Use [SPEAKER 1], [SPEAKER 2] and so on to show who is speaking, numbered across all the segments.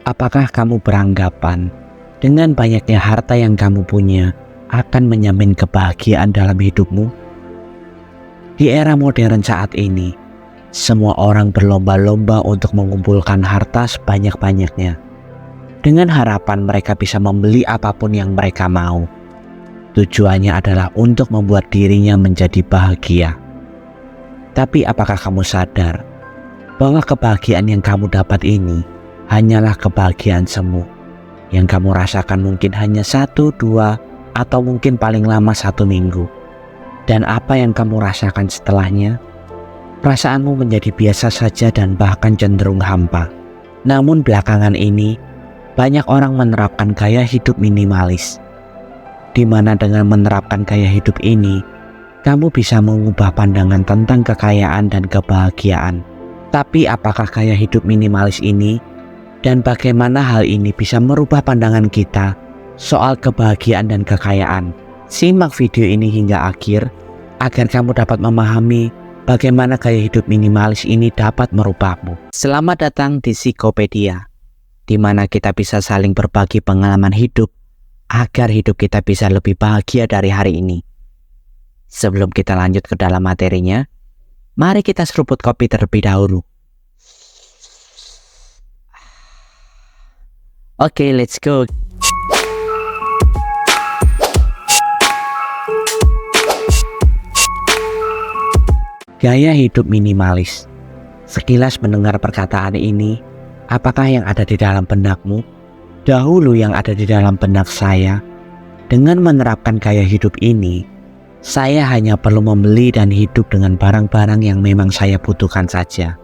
[SPEAKER 1] Apakah kamu beranggapan dengan banyaknya harta yang kamu punya akan menjamin kebahagiaan dalam hidupmu? Di era modern saat ini, semua orang berlomba-lomba untuk mengumpulkan harta sebanyak-banyaknya, dengan harapan mereka bisa membeli apapun yang mereka mau. Tujuannya adalah untuk membuat dirinya menjadi bahagia. Tapi apakah kamu sadar bahwa kebahagiaan yang kamu dapat ini hanyalah kebahagiaan semu yang kamu rasakan mungkin hanya 1, 2, atau mungkin paling lama 1 minggu. Dan apa yang kamu rasakan setelahnya? Perasaanmu menjadi biasa saja dan bahkan cenderung hampa. Namun belakangan ini, banyak orang menerapkan gaya hidup minimalis, di mana dengan menerapkan gaya hidup ini, kamu bisa mengubah pandangan tentang kekayaan dan kebahagiaan. Tapi apakah gaya hidup minimalis ini dan bagaimana hal ini bisa merubah pandangan kita soal kebahagiaan dan kekayaan? Simak video ini hingga akhir agar kamu dapat memahami bagaimana gaya hidup minimalis ini dapat merubahmu. Selamat datang di Psikopedia, di mana kita bisa saling berbagi pengalaman hidup agar hidup kita bisa lebih bahagia dari hari ini. Sebelum kita lanjut ke dalam materinya, mari kita seruput kopi terlebih dahulu. Oke, let's go. Gaya hidup minimalis. Sekilas mendengar perkataan ini, apakah yang ada di dalam benakmu? Dahulu yang ada di dalam benak saya, dengan menerapkan gaya hidup ini, saya hanya perlu membeli dan hidup dengan barang-barang yang memang saya butuhkan saja,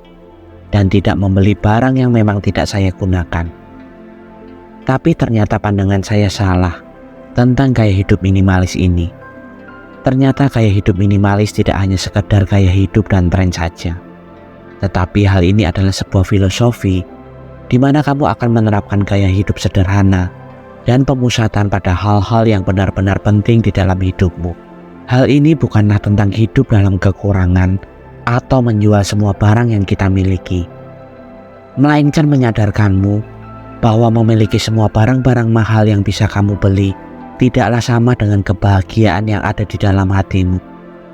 [SPEAKER 1] dan tidak membeli barang yang memang tidak saya gunakan. Tapi ternyata pandangan saya salah tentang gaya hidup minimalis ini. Ternyata gaya hidup minimalis tidak hanya sekedar gaya hidup dan tren saja, tetapi hal ini adalah sebuah filosofi di mana kamu akan menerapkan gaya hidup sederhana dan pemusatan pada hal-hal yang benar-benar penting di dalam hidupmu. Hal ini bukanlah tentang hidup dalam kekurangan atau menjual semua barang yang kita miliki, melainkan menyadarkanmu bahwa memiliki semua barang-barang mahal yang bisa kamu beli tidaklah sama dengan kebahagiaan yang ada di dalam hatimu.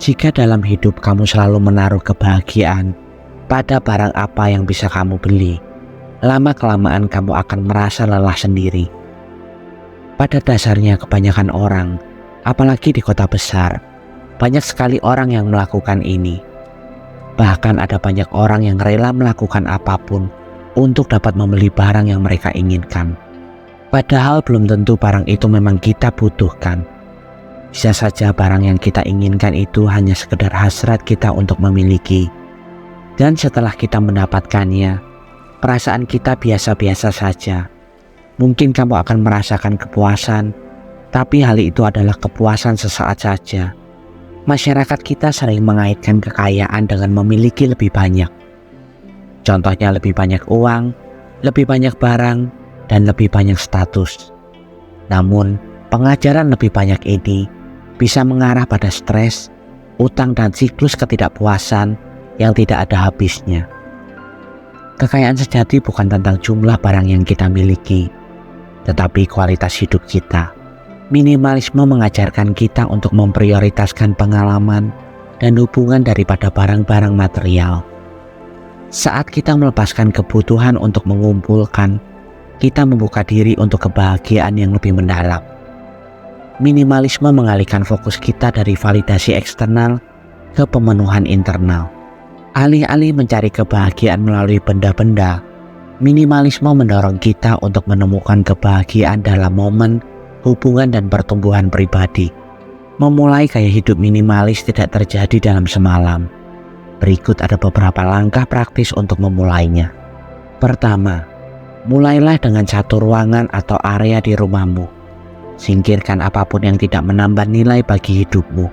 [SPEAKER 1] Jika dalam hidup kamu selalu menaruh kebahagiaan pada barang apa yang bisa kamu beli, lama-kelamaan kamu akan merasa lelah sendiri. Pada dasarnya kebanyakan orang, apalagi di kota besar, banyak sekali orang yang melakukan ini. Bahkan ada banyak orang yang rela melakukan apapun untuk dapat membeli barang yang mereka inginkan. Padahal belum tentu barang itu memang kita butuhkan. Bisa saja barang yang kita inginkan itu hanya sekedar hasrat kita untuk memiliki. Dan setelah kita mendapatkannya, perasaan kita biasa-biasa saja. Mungkin kamu akan merasakan kepuasan, tapi hal itu adalah kepuasan sesaat saja. Masyarakat kita sering mengaitkan kekayaan dengan memiliki lebih banyak. Contohnya lebih banyak uang, lebih banyak barang, dan lebih banyak status. Namun, pengajaran lebih banyak ini bisa mengarah pada stres, utang, dan siklus ketidakpuasan yang tidak ada habisnya. Kekayaan sejati bukan tentang jumlah barang yang kita miliki, tetapi kualitas hidup kita. Minimalisme mengajarkan kita untuk memprioritaskan pengalaman dan hubungan daripada barang-barang material. Saat kita melepaskan kebutuhan untuk mengumpulkan, kita membuka diri untuk kebahagiaan yang lebih mendalam. Minimalisme mengalihkan fokus kita dari validasi eksternal ke pemenuhan internal. Alih-alih mencari kebahagiaan melalui benda-benda, minimalisme mendorong kita untuk menemukan kebahagiaan dalam momen, hubungan, dan pertumbuhan pribadi. Memulai gaya hidup minimalis tidak terjadi dalam semalam. Berikut ada beberapa langkah praktis untuk memulainya. Pertama, mulailah dengan satu ruangan atau area di rumahmu. Singkirkan apapun yang tidak menambah nilai bagi hidupmu.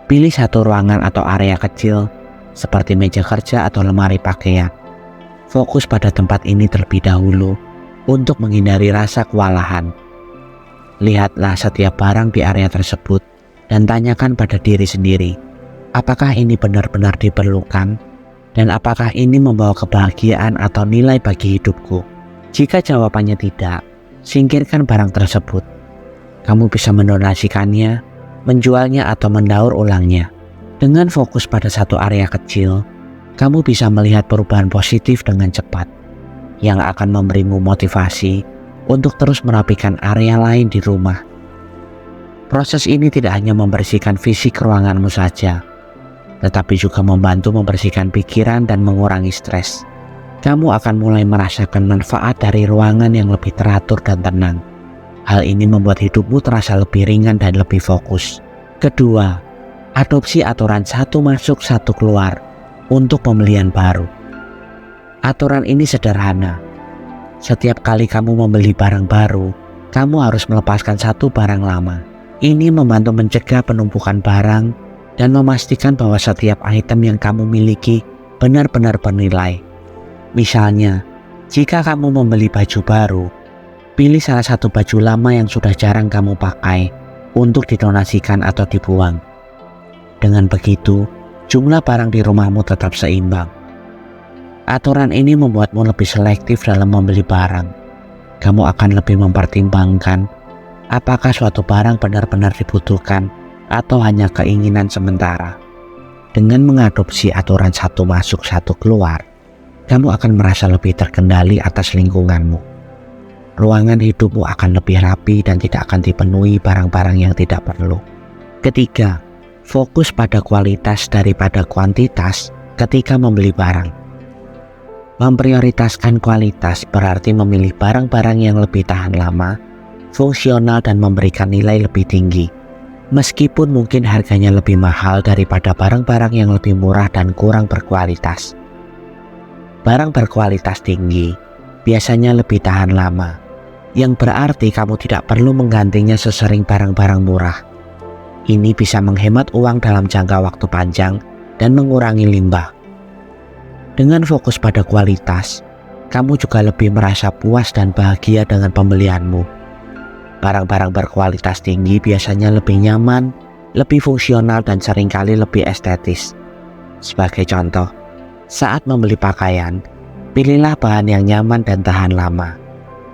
[SPEAKER 1] Pilih satu ruangan atau area kecil seperti meja kerja atau lemari pakaian. Fokus pada tempat ini terlebih dahulu untuk menghindari rasa kewalahan. Lihatlah setiap barang di area tersebut dan tanyakan pada diri sendiri, apakah ini benar-benar diperlukan dan apakah ini membawa kebahagiaan atau nilai bagi hidupku. Jika jawabannya tidak, singkirkan barang tersebut. Kamu bisa mendonasikannya, menjualnya atau mendaur ulangnya. Dengan fokus pada satu area kecil, kamu bisa melihat perubahan positif dengan cepat yang akan memberimu motivasi untuk terus merapikan area lain di rumah. Proses ini tidak hanya membersihkan fisik ruanganmu saja, tetapi juga membantu membersihkan pikiran dan mengurangi stres. Kamu akan mulai merasakan manfaat dari ruangan yang lebih teratur dan tenang. Hal ini membuat hidupmu terasa lebih ringan dan lebih fokus. Kedua, adopsi aturan satu masuk satu keluar untuk pembelian baru. Aturan ini sederhana. Setiap kali kamu membeli barang baru, kamu harus melepaskan satu barang lama. Ini membantu mencegah penumpukan barang dan memastikan bahwa setiap item yang kamu miliki benar-benar bernilai. Misalnya, jika kamu membeli baju baru, pilih salah satu baju lama yang sudah jarang kamu pakai untuk didonasikan atau dibuang. Dengan begitu, jumlah barang di rumahmu tetap seimbang. Aturan ini membuatmu lebih selektif dalam membeli barang. Kamu akan lebih mempertimbangkan apakah suatu barang benar-benar dibutuhkan atau hanya keinginan sementara. Dengan mengadopsi aturan satu masuk satu keluar, kamu akan merasa lebih terkendali atas lingkunganmu. Ruangan hidupmu akan lebih rapi dan tidak akan dipenuhi barang-barang yang tidak perlu. Ketiga, fokus pada kualitas daripada kuantitas ketika membeli barang. Memprioritaskan kualitas berarti memilih barang-barang yang lebih tahan lama, fungsional dan memberikan nilai lebih tinggi. Meskipun mungkin harganya lebih mahal daripada barang-barang yang lebih murah dan kurang berkualitas. Barang berkualitas tinggi biasanya lebih tahan lama, yang berarti kamu tidak perlu menggantinya sesering barang-barang murah. Ini bisa menghemat uang dalam jangka waktu panjang dan mengurangi limbah. Dengan fokus pada kualitas, kamu juga lebih merasa puas dan bahagia dengan pembelianmu. Barang-barang berkualitas tinggi biasanya lebih nyaman, lebih fungsional dan seringkali lebih estetis. Sebagai contoh, saat membeli pakaian, pilihlah bahan yang nyaman dan tahan lama.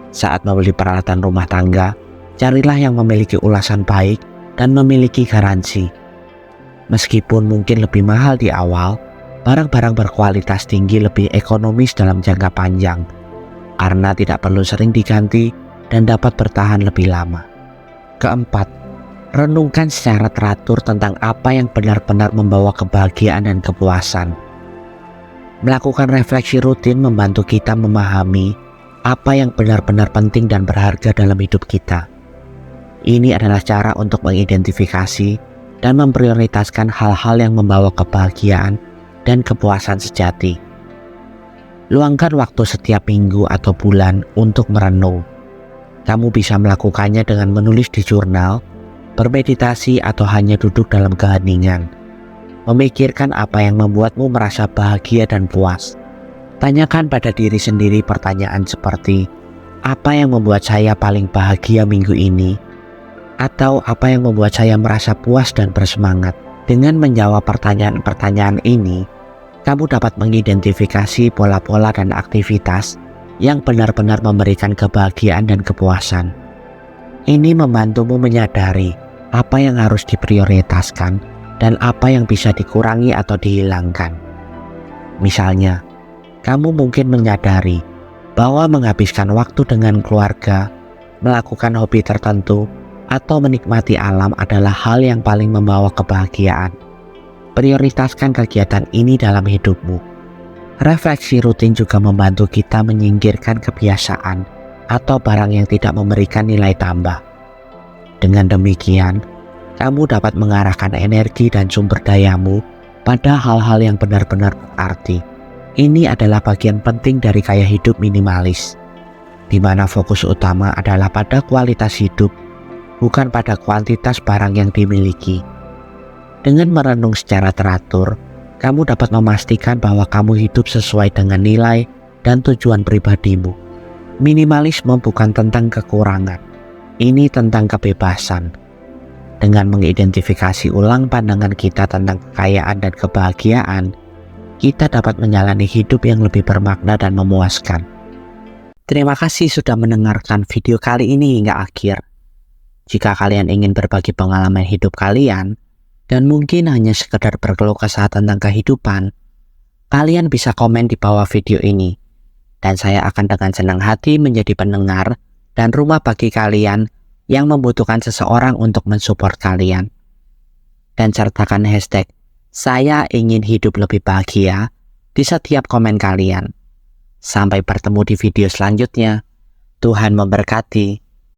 [SPEAKER 1] Saat membeli peralatan rumah tangga, carilah yang memiliki ulasan baik dan memiliki garansi. Meskipun mungkin lebih mahal di awal, barang-barang berkualitas tinggi lebih ekonomis dalam jangka panjang karena tidak perlu sering diganti dan dapat bertahan lebih lama. Keempat, renungkan secara teratur tentang apa yang benar-benar membawa kebahagiaan dan kepuasan. Melakukan refleksi rutin membantu kita memahami apa yang benar-benar penting dan berharga dalam hidup kita. Ini adalah cara untuk mengidentifikasi dan memprioritaskan hal-hal yang membawa kebahagiaan dan kepuasan sejati. Luangkan waktu setiap minggu atau bulan untuk merenung. Kamu bisa melakukannya dengan menulis di jurnal, bermeditasi atau hanya duduk dalam keheningan. Memikirkan apa yang membuatmu merasa bahagia dan puas. Tanyakan pada diri sendiri pertanyaan seperti, apa yang membuat saya paling bahagia minggu ini? Atau apa yang membuat saya merasa puas dan bersemangat? Dengan menjawab pertanyaan-pertanyaan ini, kamu dapat mengidentifikasi pola-pola dan aktivitas yang benar-benar memberikan kebahagiaan dan kepuasan. Ini membantumu menyadari apa yang harus diprioritaskan dan apa yang bisa dikurangi atau dihilangkan. Misalnya, kamu mungkin menyadari bahwa menghabiskan waktu dengan keluarga, melakukan hobi tertentu, atau menikmati alam adalah hal yang paling membawa kebahagiaan. Prioritaskan kegiatan ini dalam hidupmu. Refleksi rutin juga membantu kita menyingkirkan kebiasaan atau barang yang tidak memberikan nilai tambah. Dengan demikian, kamu dapat mengarahkan energi dan sumber dayamu pada hal-hal yang benar-benar berarti. Ini adalah bagian penting dari gaya hidup minimalis, di mana fokus utama adalah pada kualitas hidup, bukan pada kuantitas barang yang dimiliki. Dengan merenung secara teratur, kamu dapat memastikan bahwa kamu hidup sesuai dengan nilai dan tujuan pribadimu. Minimalisme bukan tentang kekurangan, ini tentang kebebasan. Dengan mengidentifikasi ulang pandangan kita tentang kekayaan dan kebahagiaan, kita dapat menjalani hidup yang lebih bermakna dan memuaskan. Terima kasih sudah mendengarkan video kali ini hingga akhir. Jika kalian ingin berbagi pengalaman hidup kalian, dan mungkin hanya sekedar berkeluh kesah tentang kehidupan, kalian bisa komen di bawah video ini. Dan saya akan dengan senang hati menjadi pendengar dan rumah bagi kalian yang membutuhkan seseorang untuk mensupport kalian. Dan sertakan hashtag, saya ingin hidup lebih bahagia di setiap komen kalian. Sampai bertemu di video selanjutnya. Tuhan memberkati.